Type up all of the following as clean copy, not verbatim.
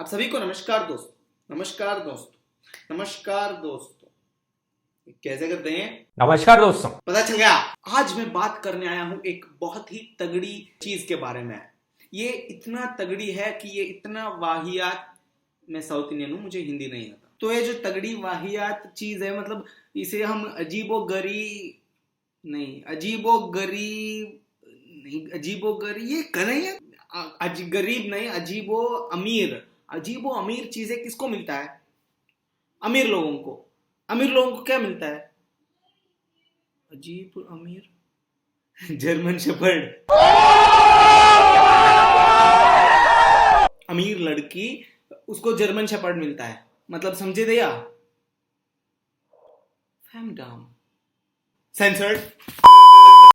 आप सभी को नमस्कार दोस्तों, नमस्कार दोस्तों, नमस्कार दोस्तों। कैसे करते हैं? नमस्कार दोस्तों। पता चल गया। आज मैं बात करने आया हूं एक बहुत ही तगड़ी चीज के बारे में। ये इतना तगड़ी है कि ये इतना वाहियात, मैं साउथ इंडियन हूं, मुझे हिंदी नहीं आता, तो ये जो तगड़ी वाहियात चीज है, मतलब इसे हम अजीबो अमीर चीजें किसको मिलता है? अमीर लोगों को। अमीर लोगों को क्या मिलता है? अजीब अमीर जर्मन शेफर्ड। अमीर लड़की, उसको जर्मन शेफर्ड मिलता है, मतलब समझे भैया? फैमडम सेंसर्ड।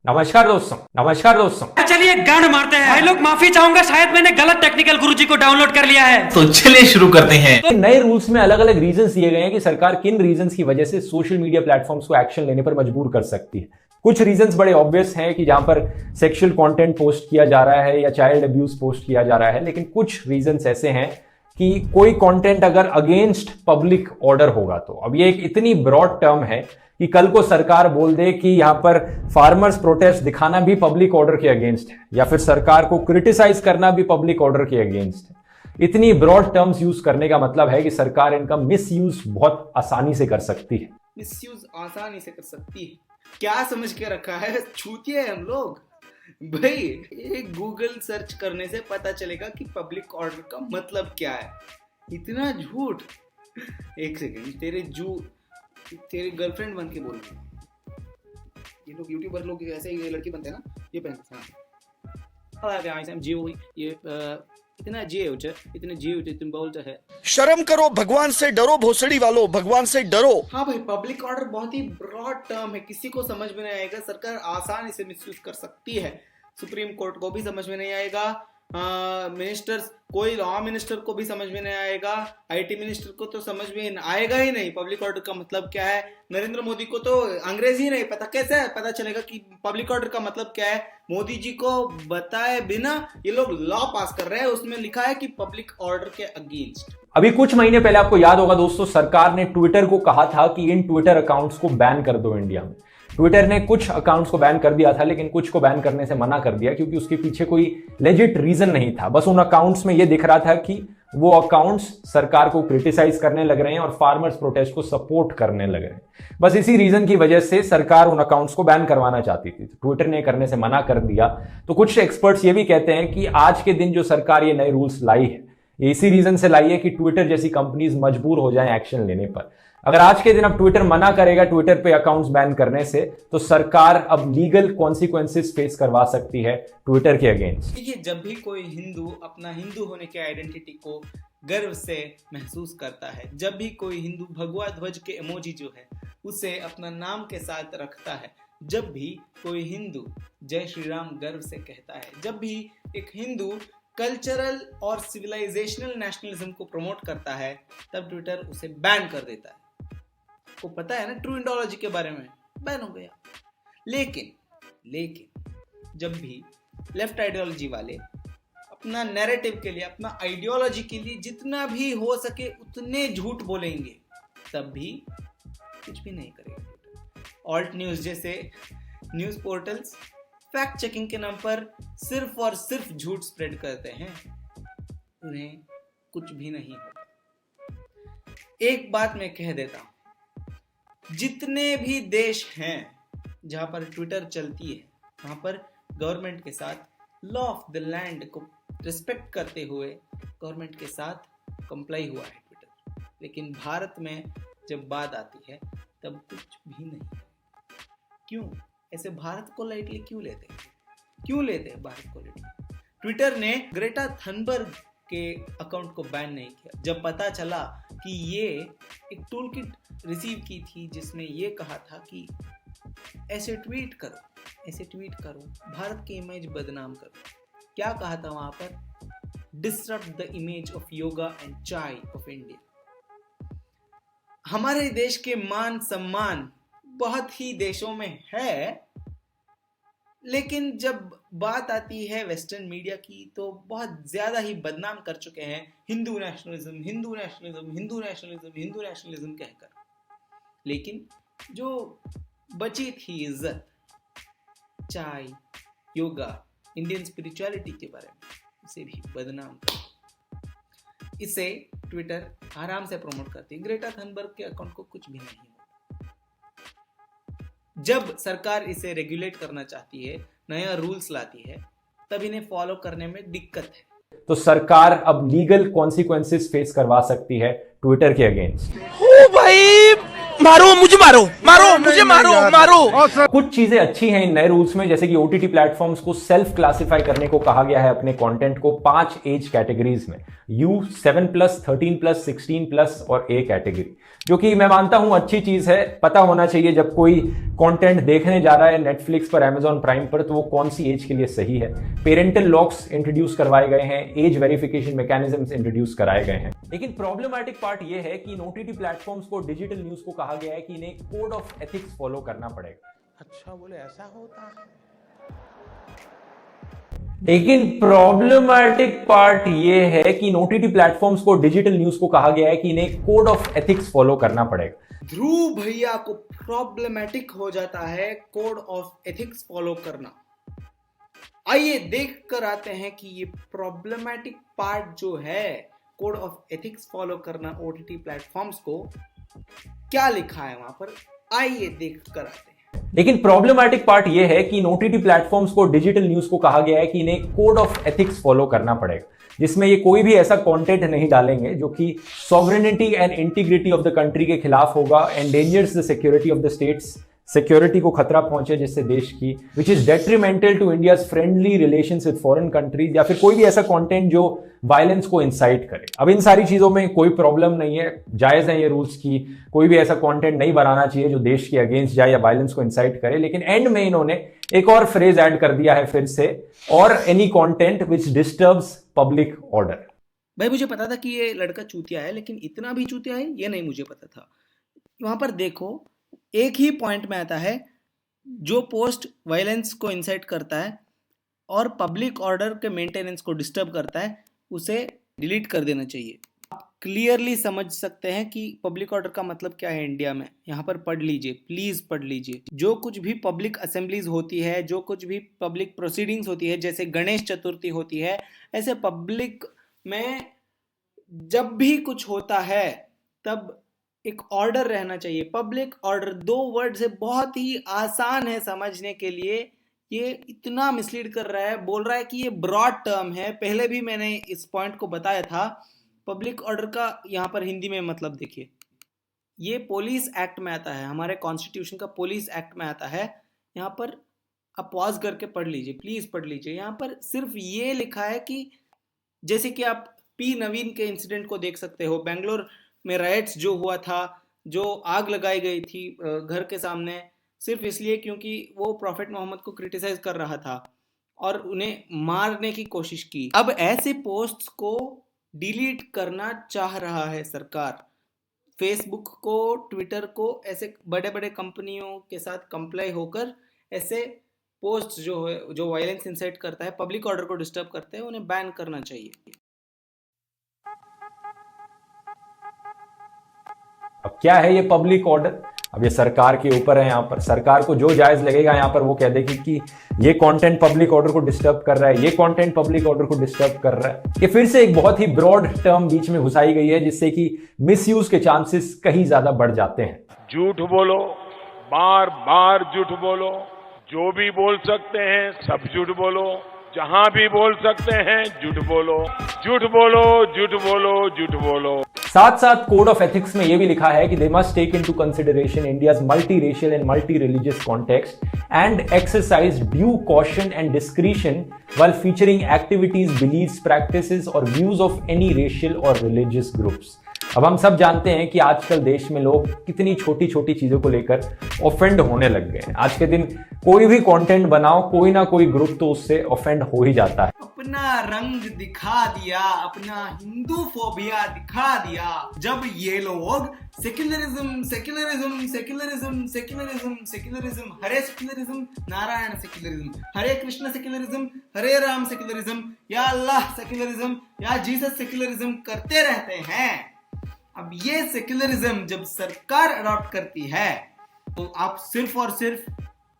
नमस्कार दोस्तों। चलिए गांड मारते हैं भाई लोग। माफी चाहूंगा, शायद मैंने गलत टेक्निकल गुरुजी को डाउनलोड कर लिया है। तो चलिए शुरू करते हैं। नए रूल्स में अलग अलग रीजंस दिए गए हैं कि सरकार किन रीजंस की वजह से सोशल मीडिया प्लेटफॉर्म्स को एक्शन लेने पर मजबूर कर सकती है। कुछ रीजंस बड़े ऑब्वियस हैं कि जहां पर सेक्सुअल कंटेंट पोस्ट किया जा रहा है या चाइल्ड अब्यूज पोस्ट किया जा रहा है, लेकिन कुछ रीजंस ऐसे हैं कि कोई कंटेंट अगर अगेंस्ट पब्लिक ऑर्डर होगा तो। अब ये एक इतनी ब्रॉड टर्म है कि कल को सरकार बोल दे कि यहां पर फार्मर्स प्रोटेस्ट दिखाना भी पब्लिक ऑर्डर के अगेंस्ट है, या फिर सरकार को क्रिटिसाइज करना भी पब्लिक ऑर्डर के अगेंस्ट है। इतनी ब्रॉड टर्म्स यूज करने का मतलब है कि सरकार इनका मिस यूज बहुत आसानी से कर सकती है। मिसयूज आसानी से कर सकती है। क्या समझ के रखा है? छूतिए हैं हम लोग भाई। एक गूगल सर्च करने से पता चलेगा कि पब्लिक ऑर्डर का मतलब क्या है। इतना झूठ। एक सेकंड, तेरे गर्लफ्रेंड बन के बोल रहे। ये लोग यूट्यूबर लोग ऐसे ही लड़की बनते हैं ना, ये पहनते हैं जीव, ये इतना जीव तुम बोलते है। शर्म करो, भगवान से डरो, भोसड़ी वालों, भगवान से डरो। हाँ भाई, पब्लिक ऑर्डर बहुत ही ब्रॉड टर्म है, किसी को समझ में नहीं आएगा। सरकार आसानी से मिसयूज कर सकती है। सुप्रीम कोर्ट को भी समझ में नहीं आएगा, मिनिस्टर्स, कोई लॉ मिनिस्टर को भी समझ में नहीं आएगा, आईटी मिनिस्टर को तो समझ में आएगा ही नहीं पब्लिक ऑर्डर का मतलब क्या है। नरेंद्र मोदी को तो अंग्रेजी नहीं पता, कैसे पता चलेगा कि पब्लिक ऑर्डर का मतलब क्या है? मोदी जी को बताए बिना ये लोग लॉ पास कर रहे हैं, उसमें लिखा है कि पब्लिक ऑर्डर के अगेंस्ट। अभी कुछ महीने पहले आपको याद होगा दोस्तों, सरकार ने ट्विटर को कहा था कि इन ट्विटर अकाउंट्स को बैन कर दो इंडिया में। ट्विटर ने कुछ अकाउंट्स को बैन कर दिया था, लेकिन कुछ को बैन करने से मना कर दिया क्योंकि उसके पीछे कोई लेजिट रीजन नहीं था। बस उन अकाउंट्स में यह दिख रहा था कि वो अकाउंट्स सरकार को क्रिटिसाइज करने लग रहे हैं और फार्मर्स प्रोटेस्ट को सपोर्ट करने लग रहे हैं। बस इसी रीजन की वजह से सरकार उन अकाउंट्स को बैन करवाना चाहती थी। ट्विटर ने करने से मना कर दिया। तो कुछ एक्सपर्ट्स ये भी कहते हैं कि आज के दिन जो सरकार ये नए रूल्स लाई है, ये इसी रीजन से लाई है कि ट्विटर जैसी कंपनीज मजबूर हो जाएं एक्शन लेने पर। अगर आज के दिन अब ट्विटर मना करेगा ट्विटर पे अकाउंट्स बैन करने से, तो सरकार अब लीगल कॉन्सिक्वेंसेस फेस करवा सकती है ट्विटर के अगेंस्ट। देखिए, जब भी कोई हिंदू अपना हिंदू होने के आइडेंटिटी को गर्व से महसूस करता है, जब भी कोई हिंदू भगवा ध्वज के इमोजी जो है उसे अपना नाम के साथ रखता है, जब भी कोई हिंदू जय श्री राम गर्व से कहता है, जब भी एक हिंदू कल्चरल और सिविलाइजेशनल नेशनलिज्म को प्रमोट करता है, तब ट्विटर उसे बैन कर देता है। को पता है ना ट्रू इंडोलॉजी के बारे में, बैन हो गया। लेकिन जब भी लेफ्ट आइडियोलॉजी वाले अपना नैरेटिव के लिए, अपना आइडियोलॉजी के लिए जितना भी हो सके उतने झूठ बोलेंगे, तब भी कुछ भी नहीं करेंगे। ऑल्ट न्यूज जैसे न्यूज पोर्टल्स फैक्ट चेकिंग के नाम पर सिर्फ और सिर्फ झूठ स्प्रेड करते हैं, उन्हें कुछ भी नहीं होगा। एक बात मैं कह देता हूं, जितने भी देश हैं जहां पर ट्विटर चलती है, वहां पर गवर्नमेंट के साथ लॉ ऑफ द लैंड को रिस्पेक्ट करते हुए गवर्नमेंट के साथ कंप्लाई हुआ है ट्विटर। लेकिन भारत में जब बात आती है तब कुछ भी नहीं। क्यों ऐसे भारत को लाइटली क्यों लेते हैं भारत को लाइटली? ट्विटर ने ग्रेटा थनबर्ग के अकाउंट को बैन नहीं किया जब पता चला कि ये एक टूल किट रिसीव की थी जिसमें ये कहा था कि ऐसे ट्वीट करो, भारत की इमेज बदनाम करो। क्या कहा था वहां पर? Disrupt the image of yoga and चाय ऑफ इंडिया। हमारे देश के मान सम्मान बहुत ही देशों में है, लेकिन जब बात आती है वेस्टर्न मीडिया की तो बहुत ज़्यादा ही बदनाम कर चुके हैं Hindu nationalism, Hindu nationalism, Hindu nationalism, Hindu nationalism कहकर। लेकिन जो बची थी इज्जत, चाय, योगा, इंडियन स्पिरिचुअलिटी के बारे में, उसे भी बदनाम कर, इसे ट्विटर आराम से प्रमोट करती है। ग्रेटा थनबर्ग के अकाउंट को कुछ भी नहीं होता। जब सरकार इसे रेगुलेट करना चाहती है, नया रूल्स लाती है, तब इन्हें फॉलो करने में दिक्कत है। तो सरकार अब लीगल कॉन्सिक्वेंसेस फेस करवा सकती है ट्विटर के अगेंस्ट। ओ भाई मारो मुझे, मारो मुझे, मारो। कुछ चीजें अच्छी हैं इन नए रूल्स में, जैसे कि ओटीटी प्लेटफॉर्म्स को सेल्फ क्लासिफाई करने को कहा गया है अपने कंटेंट को 5 एज कैटेगरीज में, U 7+, 13+, 16+ और A कैटेगरी, जो कि मैं मानता हूं अच्छी चीज है। पता होना चाहिए जब कोई कंटेंट देखने जा रहा है नेटफ्लिक्स पर, अमेजॉन प्राइम पर, तो वो कौन सी एज के लिए सही है। पेरेंटल लॉक्स इंट्रोड्यूस करवाए गए हैं, एज वेरिफिकेशन मैकेनिज्म्स इंट्रोड्यूस कराए गए हैं। लेकिन प्रॉब्लमैटिक पार्ट ये है कि ओटीटी प्लेटफॉर्म्स को, डिजिटल न्यूज को कहा गया है कि इन्हें कोड ऑफ एथिक्स फॉलो करना पड़ेगा। अच्छा बोले ऐसा होता है। लेकिन प्रॉब्लमैटिक पार्ट ये है कि ओटीटी प्लेटफॉर्म्स को, डिजिटल न्यूज को कहा गया है कि इन्हें कोड ऑफ एथिक्स फॉलो करना पड़ेगा। ध्रुव भैया को प्रॉब्लमैटिक हो जाता है कोड ऑफ एथिक्स फॉलो करना। आइए देख कर आते हैं कि ये प्रॉब्लमैटिक पार्ट जो है कोड ऑफ एथिक्स फॉलो करना ओटीटी प्लेटफॉर्म्स को, क्या लिखा है वहां पर, आइए देख कर आते हैं। लेकिन प्रॉब्लमैटिक पार्ट यह है कि ओटीटी प्लेटफॉर्म्स को, डिजिटल न्यूज को कहा गया है कि इन्हें कोड ऑफ एथिक्स फॉलो करना पड़ेगा, जिसमें ये कोई भी ऐसा कंटेंट नहीं डालेंगे जो कि sovereignty and integrity of the country के खिलाफ होगा, endangers the security of the states, security को खतरा पहुंचे जिससे देश की, which is detrimental to India's friendly relations with foreign countries, या फिर कोई भी ऐसा कंटेंट जो वायलेंस को इंसाइट करे। अब इन सारी चीजों में कोई प्रॉब्लम नहीं है, जायज है ये रूल्स की, कोई भी ऐसा कंटेंट नहीं बनाना चाहिए जो देश के अगेंस्ट जाए या वायलेंस को इंसाइट करे। लेकिन एंड में इन्होंने एक और फ्रेज ऐड कर दिया है फिर से, और any content which disturbs public order. भाई मुझे पता था कि ये लड़का चूतिया है, लेकिन इतना भी चूतिया है ये नहीं मुझे पता था। वहां पर देखो, एक ही पॉइंट में आता है, जो पोस्ट वायलेंस को इंसाइट करता है और पब्लिक ऑर्डर के मेंटेनेंस को डिस्टर्ब करता है, उसे डिलीट कर देना चाहिए। आप क्लियरली समझ सकते हैं कि पब्लिक ऑर्डर का मतलब क्या है इंडिया में। यहाँ पर पढ़ लीजिए, प्लीज पढ़ लीजिए। जो कुछ भी पब्लिक असेंबलीज होती है, जो कुछ भी पब्लिक प्रोसीडिंग्स होती है, जैसे गणेश चतुर्थी होती है, ऐसे पब्लिक में जब भी कुछ होता है तब एक ऑर्डर रहना चाहिए। पब्लिक ऑर्डर 2 वर्ड से बहुत ही आसान है समझने के लिए। ये इतना मिसलीड कर रहा है, बोल रहा है कि ये ब्रॉड टर्म है। पहले भी मैंने इस पॉइंट को बताया था। पब्लिक ऑर्डर का यहाँ पर हिंदी में मतलब देखिए, ये पुलिस एक्ट में आता है, हमारे कॉन्स्टिट्यूशन का पुलिस एक्ट में आता है। यहाँ पर आप पॉज करके पढ़ लीजिए, प्लीज पढ़ लीजिए। यहाँ पर सिर्फ ये लिखा है कि जैसे कि आप पी नवीन के इंसिडेंट को देख सकते हो, बेंगलोर में राइट्स जो हुआ था, जो आग लगाई गई थी घर के सामने, सिर्फ इसलिए क्योंकि वो प्रॉफेट मोहम्मद को क्रिटिसाइज कर रहा था और उन्हें मारने की कोशिश की। अब ऐसे पोस्ट्स को डिलीट करना चाह रहा है सरकार। फेसबुक को, ट्विटर को, ऐसे बड़े बड़े कंपनियों के साथ कंप्लाई होकर ऐसे पोस्ट जो है, जो वायलेंस इंसाइट करता है, पब्लिक ऑर्डर को डिस्टर्ब करते हैं, उन्हें बैन करना चाहिए। अब क्या है ये पब्लिक ऑर्डर? अब ये सरकार के ऊपर है। यहाँ पर सरकार को जो जायज लगेगा यहाँ पर वो कह देगी कि ये कंटेंट पब्लिक ऑर्डर को डिस्टर्ब कर रहा है, ये कंटेंट पब्लिक ऑर्डर को डिस्टर्ब कर रहा है। ये फिर से एक बहुत ही ब्रॉड टर्म बीच में घुसाई गई है, जिससे कि मिसयूज के चांसेस कहीं ज्यादा बढ़ जाते हैं। झूठ बोलो, बार बार झूठ बोलो, जो भी बोल सकते हैं सब झूठ बोलो, जहां भी बोल सकते हैं झूठ बोलो, झूठ बोलो, झूठ बोलो, झूठ बोलो। साथ साथ कोड ऑफ एथिक्स में यह भी लिखा है कि they must take into consideration India's multi racial and multi religious context and exercise due caution and discretion while featuring activities, beliefs, practices और views of any racial or religious groups। अब हम सब जानते हैं कि आजकल देश में लोग कितनी छोटी छोटी चीजों को लेकर ऑफेंड होने लग गए हैं। आज के दिन कोई भी कंटेंट बनाओ, कोई ना कोई ग्रुप तो उससे ऑफेंड हो ही जाता है। अपना रंग दिखा दिया, अपना हिंदू फोबिया दिखा दिया। जब ये लोग secularism secularism secularism secularism secularism, हरे सेक्युलरिज्म, नारायण सेक्युलरिज्म, हरे कृष्ण सेक्युलरिज्म, हरे राम सेक्युलरिज्म, या अल्लाह सेक्युलरिज्म, या जीसस सेक्युलरिज्म करते रहते हैं। अब ये सेक्युलरिज्म जब सरकार अडॉप्ट करती है तो आप सिर्फ और सिर्फ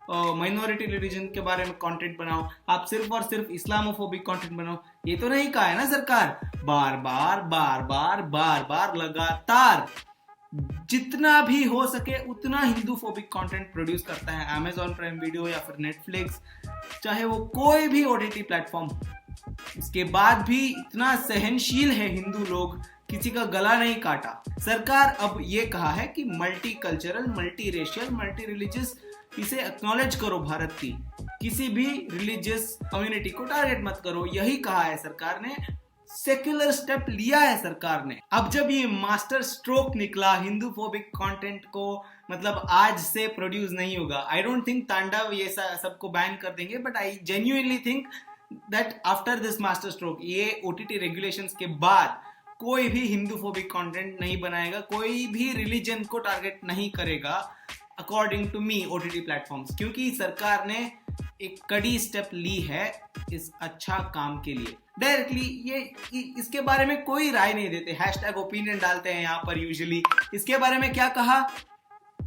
माइनॉरिटी रिलीजन के बारे में कंटेंट बनाओ, आप सिर्फ और सिर्फ इस्लामोफोबिक कंटेंट बनाओ, ये तो नहीं कहा है ना सरकार। बार बार लगातार जितना भी हो सके उतना हिंदू फोबिक कंटेंट प्रोड्यूस करता है अमेजॉन प्राइम वीडियो या फिर नेटफ्लिक्स, चाहे वो कोई भी ओटीटी प्लेटफॉर्म हो। इसके बाद भी इतना सहनशील है हिंदू लोग, किसी का गला नहीं काटा। सरकार अब ये कहा है कि multi cultural, multi racial, multi religious इसे एक्नॉलेज करो भारत की, किसी भी रिलीजियस कम्युनिटी को टारगेट मत करो, यही कहा है सरकार ने। सेक्युलर स्टेप लिया है सरकार ने। अब जब ये मास्टर स्ट्रोक निकला हिंदू फोबिक कंटेंट को मतलब आज से प्रोड्यूस नहीं होगा। आई डोंट थिंक तांडव ये सबको बैन कर देंगे, but I genuinely think that after this master stroke, ये ओटीटी रेगुलेशंस के बाद कोई भी हिंदू फोबिक कंटेंट नहीं बनाएगा, कोई भी रिलीजन को टारगेट नहीं करेगा according to me OTT platforms, क्योंकि सरकार ने एक कड़ी स्टेप ली है इस अच्छा काम के लिए। डायरेक्टली ये इसके बारे में कोई राय नहीं देते, हैशटैग ओपिनियन डालते हैं यहाँ पर यूजुअली। इसके बारे में क्या कहा,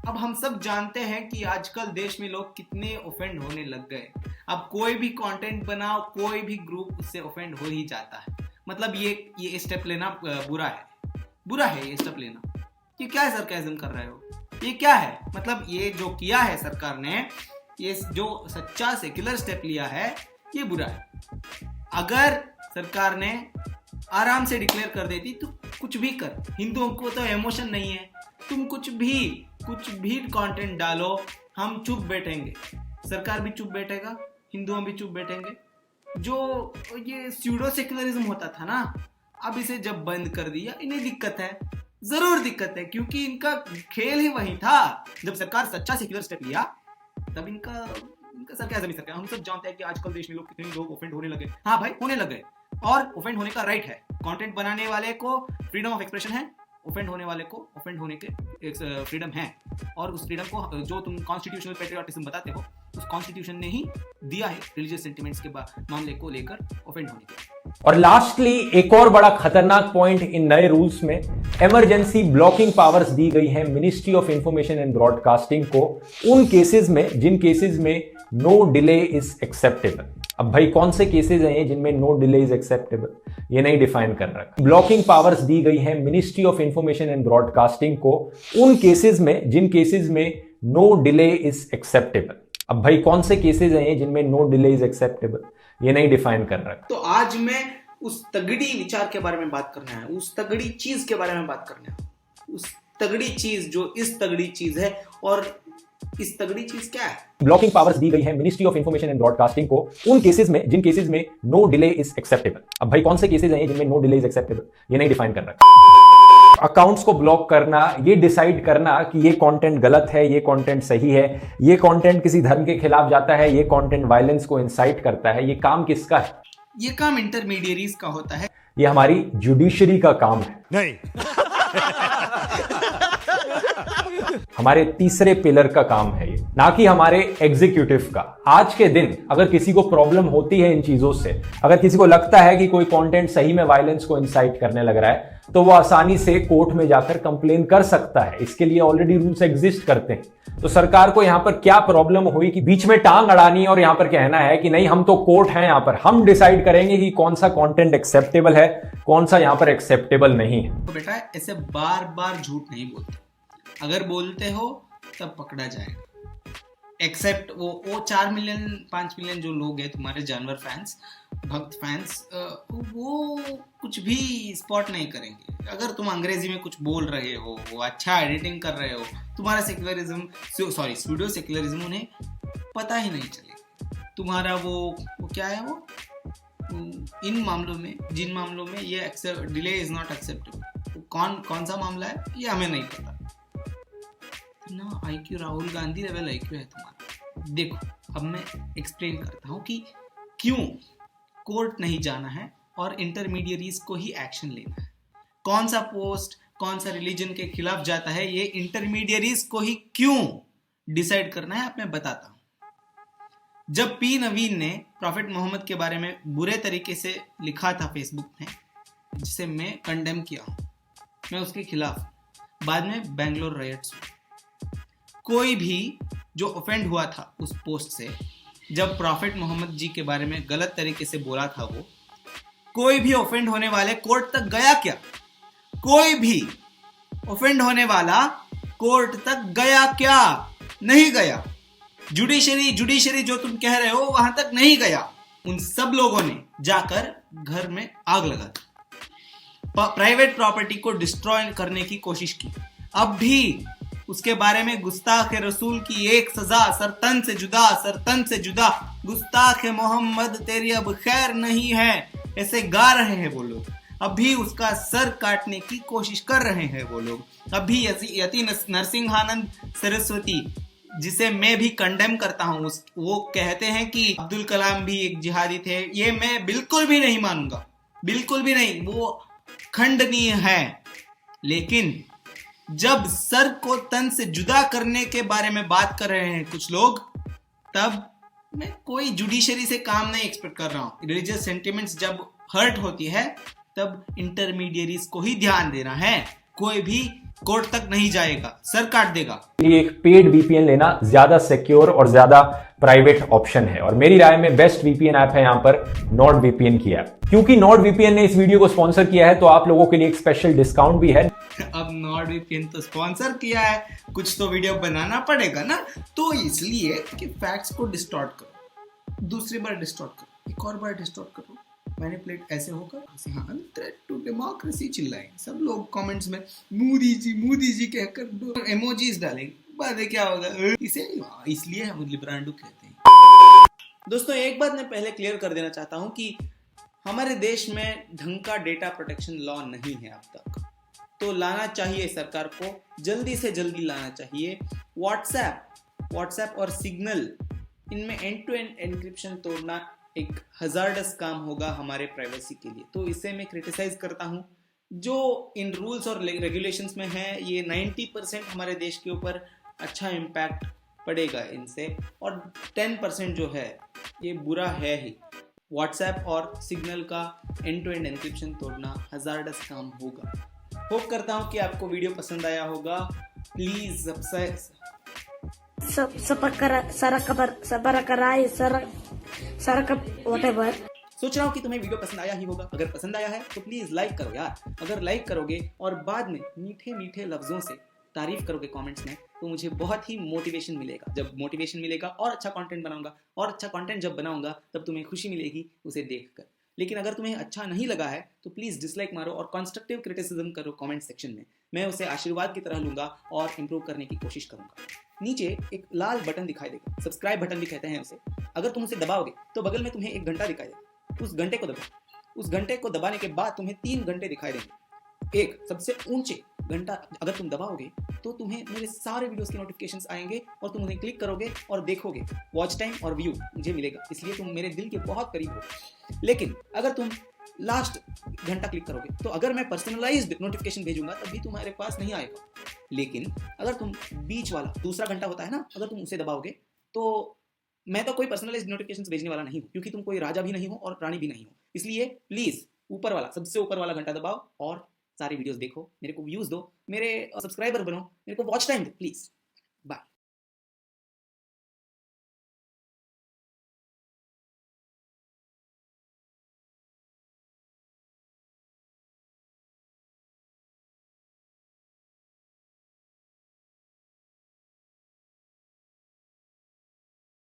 अब हम सब जानते हैं कि आजकल देश में लोग कितने ऑफेंड होने लग गए। अब कोई भी कंटेंट बनाओ, कोई भी ग्रुप उससे ऑफेंड हो ही जाता है। मतलब ये स्टेप लेना बुरा है ये स्टेप लेना। ये क्या है सरकाज़म कर रहे हो, ये क्या है? मतलब ये जो किया है सरकार ने, ये जो सच्चा सेक्युलर स्टेप लिया है, ये बुरा है। अगर सरकार ने आराम से डिक्लेयर कर देती तो कुछ भी कर, हिंदुओं को तो इमोशन नहीं है, तुम कुछ भी कंटेंट डालो, हम चुप बैठेंगे, सरकार भी चुप बैठेगा, हिंदुओं भी चुप बैठेंगे। जो ये स्यूडो सेक्युलरिज्म होता था ना, अब इसे जब बंद कर दिया, इन्हें दिक्कत है, जरूर दिक्कत है, क्योंकि इनका खेल ही वही था। जब सरकार सच्चा सेक्युलर स्टेप लिया तब इनका सरकार ही सरकार। हम सब जानते हैं कि आजकल देश में लोग कितने लोग ऑफेंड होने लगे। हाँ भाई, होने लगे, और ऑफेंड होने का राइट है। कंटेंट बनाने वाले को फ्रीडम ऑफ एक्सप्रेशन है, ऑफेंड होने वाले को ऑफेंड होने के एक फ्रीडम है, और उस फ्रीडम को जो तुम कॉन्स्टिट्यूशनल पेट्रियोटिज्म बताते हो, उस कॉन्स्टिट्यूशन ने ही दिया है रिलीजियस सेंटिमेंट्स के मामले को लेकर ऑफेंड होने के। और लास्टली एक और बड़ा खतरनाक पॉइंट इन नए रूल्स में इमरजेंसी ब्लॉकिंग पावर्स दी गई है ministry of information and broadcasting को उन केसेस में जिन केसेस में नो डिले इज एक्सेप्टेबल। अब भाई कौन से केसेस हैं जिनमें नो डिले इज एक्सेप्टेबल, ये नहीं डिफाइन कर रखा। ब्लॉकिंग पावर्स दी गई है ministry of information and broadcasting को उन केसेस में जिन केसेस में नो डिले इज एक्सेप्टेबल। अब भाई कौन से केसेस हैं जिनमें नो डिले इज एक्सेप्टेबल, ये नहीं डिफाइन कर रखा। तो आज मैं उस तगड़ी विचार के बारे में बात करना है, उस तगड़ी चीज के बारे में बात करना है, उस तगड़ी चीज जो इस तगड़ी चीज है। और इस तगड़ी चीज क्या है? ब्लॉकिंग पावर्स दी गई है ministry of information and broadcasting को उन केसेस में जिन केसेस में नो डिले इज एक्सेप्टेबल। अब भाई कौन से केसेस हैं जिनमें नो डिले इज एक्सेप्टेबल, ये नहीं डिफाइन कर रखा। अकाउंट्स को ब्लॉक करना, ये डिसाइड करना कि ये कंटेंट गलत है, ये कंटेंट सही है, ये कंटेंट किसी धर्म के खिलाफ जाता है, ये कंटेंट वायलेंस को इंसाइट करता है, ये काम किसका है? ये काम इंटरमीडियरीज का होता है। ये हमारी जुडिशरी का काम है, नहीं हमारे तीसरे पिलर का काम है ये, ना कि हमारे एग्जीक्यूटिव का। आज के दिन अगर किसी को प्रॉब्लम होती है इन चीजों से, अगर किसी को लगता है कि कोई कंटेंट सही में वायलेंस को इंसाइट करने लग रहा है, तो वो आसानी से कोर्ट में जाकर कंप्लेन कर सकता है। इसके लिए ऑलरेडी रूल्स एग्जिस्ट करते हैं। तो सरकार को यहां पर क्या प्रॉब्लम हुई कि बीच में टांग अड़ानी और यहां पर कहना है कि नहीं, हम तो कोर्ट हैं, यहां पर हम डिसाइड करेंगे कि कौन सा कंटेंट एक्सेप्टेबल है, कौन सा यहां पर एक्सेप्टेबल नहीं है। तो बेटा ऐसे बार बार झूठ नहीं बोलते, अगर बोलते हो तब पकड़ा जाएगा। एक्सेप्ट वो 4 मिलियन 5 मिलियन जो लोग हैं तुम्हारे जानवर फैंस, भक्त फैंस, वो कुछ भी स्पॉट नहीं करेंगे। अगर तुम अंग्रेजी में कुछ बोल रहे हो, वो अच्छा एडिटिंग कर रहे हो, तुम्हारा सेक्युलरिज्म स्यूडो सेक्युलरिज्म उन्हें पता ही नहीं चलेगा। तुम्हारा वो क्या है, वो इन मामलों में, जिन मामलों में ये डिले इज नॉट एक्सेप्टेबल, कौन सा मामला है ये हमें नहीं पता ना। IQ Rahul Gandhi level IQ है तुम्हारा। देखो अब मैं एक्सप्लेन करता हूँ कि क्यों कोर्ट नहीं जाना है और इंटरमीडियरीज को ही एक्शन लेना है। कौन सा पोस्ट कौन सा रिलीजन के खिलाफ जाता है ये इंटरमीडियरीज को ही क्यों डिसाइड करना है, आप मैं बताता हूँ। जब पी नवीन ने प्रॉफिट मोहम्मद के बारे में बुरे तरीके से लिखा था फेसबुक में, जिसे मैं कंडेम किया हूँ, मैं उसके खिलाफ, बाद में बेंगलोर राइट्स हुए। कोई भी जो ऑफेंड हुआ था उस पोस्ट से, जब प्रॉफिट मोहम्मद जी के बारे में गलत तरीके से बोला था वो, कोई भी ऑफेंड होने वाले कोर्ट तक गया क्या? कोई भी ऑफेंड होने वाला कोर्ट तक गया क्या? नहीं गया। जुडिशरी जो तुम कह रहे हो वहां तक नहीं गया। उन सब लोगों ने जाकर घर में आग लगा दी, प्राइवेट प्रॉपर्टी को डिस्ट्रॉय करने की कोशिश की। अब भी उसके बारे में गुस्ताख रसूल की एक सजा, सरतन से जुदा, गुस्ताख मोहम्मद तेरी अब खैर नहीं है, ऐसे गा रहे हैं वो लोग। अभी उसका सर काटने की कोशिश कर रहे हैं वो लोग। अभी यति नरसिंहानंद सरस्वती, जिसे मैं भी कंडेम करता हूं, वो कहते हैं कि अब्दुल कलाम भी एक जिहादी थे। ये मैं बिल्कुल भी नहीं मानूंगा, बिल्कुल भी नहीं, वो खंडनीय है। लेकिन जब सर को तन से जुदा करने के बारे में बात कर रहे हैं कुछ लोग, तब मैं कोई जुडिशरी से काम नहीं एक्सपेक्ट कर रहा हूं। रिलीजियस सेंटिमेंट्स जब हर्ट होती है तब इंटरमीडियरीज को ही ध्यान देना है। कोई भी कोर्ट तक नहीं जाएगा, सर काट देगा। एक पेड वीपीएन लेना ज्यादा सिक्योर और ज्यादा प्राइवेट ऑप्शन है, और मेरी राय में बेस्ट वीपीएन ऐप है यहां पर नॉर्ड वीपीएन की ऐप। क्योंकि नॉर्ड वीपीएन ने इस वीडियो को स्पॉन्सर किया है तो आप लोगों के लिए एक स्पेशल डिस्काउंट भी है। अब नॉर्ड वीपीएन तो स्पॉन्सर किया है, कुछ तो वीडियो बनाना पड़ेगा ना, तो इसलिए कि फैक्ट्स को डिस्टॉर्ट करो, दूसरी बार डिस्टॉर्ट करो, एक और बार डिस्टॉर्ट करो, मैनिपुलेट ऐसे होगा। थ्रेट टू डेमोक्रेसी चिल्लाएं सब लोग, कमेंट्स में मोदी जी कहकर इमोजीज डालेंगे, बाद में क्या होगा, इसे इसलिए हम लिब्रांडो कहते हैं। दोस्तों एक बात मैं पहले क्लियर कर देना चाहता हूं कि हमारे देश में ढंग का डेटा प्रोटेक्शन लॉ नहीं है अब तक, तो लाना चाहिए सरकार को, जल्दी से जल्दी लाना चाहिए। व्हाट्सएप और सिग्नल, इनमें एंड टू एंड एन्क्रिप्शन तोड़ना एक हजार्डस काम होगा हमारे प्राइवेसी के लिए, तो इसे मैं क्रिटिसाइज करता हूं। जो इन रूल्स और रेगुलेशंस में है, ये 90% हमारे देश के ऊपर अच्छा इम्पैक्ट पड़ेगा इनसे, और 10% जो है ये बुरा है ही। व्हाट्सएप और सिग्नल का एंड टू एंड एन्क्रिप्शन तोड़ना हजार्डस काम होगा। होप करता हूं कि आपको वीडियो पसंद आया होगा। प्लीज सोच रहा हूँ कि तुम्हें वीडियो पसंद आया ही होगा। अगर पसंद आया है तो प्लीज लाइक करो यार। अगर लाइक करोगे और बाद में मीठे मीठे लफ्जों से तारीफ करोगे कमेंट्स में, तो मुझे बहुत ही मोटिवेशन मिलेगा। जब मोटिवेशन मिलेगा और अच्छा कंटेंट बनाऊंगा, और अच्छा कंटेंट जब बनाऊंगा तब तुम्हें खुशी मिलेगी उसे देखकर। लेकिन अगर तुम्हें अच्छा नहीं लगा है तो प्लीज डिसलाइक मारो और कंस्ट्रक्टिव क्रिटिसिज्म करो कमेंट सेक्शन में। मैं उसे आशीर्वाद की तरह लूंगा और इंप्रूव करने की कोशिश करूंगा। नीचे एक लाल बटन दिखाई देगा, सब्सक्राइब बटन भी कहते हैं उसे। अगर तुम उसे दबाओगे तो बगल में तुम्हें एक घंटा दिखाई देगा, उस घंटे को दबाओ। उस घंटे को दबाने के बाद तुम्हें 3 घंटे दिखाई देंगे। एक सबसे ऊंचे घंटा अगर तुम दबाओगे तो तुम्हें मेरे सारे वीडियोस के नोटिफिकेशंस आएंगे और तुम उन्हें क्लिक करोगे और देखोगे। वॉच टाइम और व्यू मुझे मिलेगा, इसलिए तुम मेरे दिल के बहुत करीब हो। लेकिन अगर तुम लास्ट घंटा क्लिक करोगे तो अगर मैं पर्सनलाइज्ड नोटिफिकेशन भेजूंगा तब भी तुम्हारे पास नहीं आएगा। लेकिन अगर तुम बीच वाला दूसरा घंटा होता है ना, अगर तुम उसे दबाओगे तो मैं तो कोई पर्सनलाइज्ड नोटिफिकेशंस भेजने वाला नहीं हूँ, क्योंकि तुम कोई राजा भी नहीं हो और रानी भी नहीं हो। इसलिए प्लीज ऊपर वाला, सबसे ऊपर वाला घंटा दबाओ और सारे वीडियोस देखो, मेरे को व्यूज दो, मेरे सब्सक्राइबर बनो, मेरे को वॉच टाइम दो प्लीज। बाय।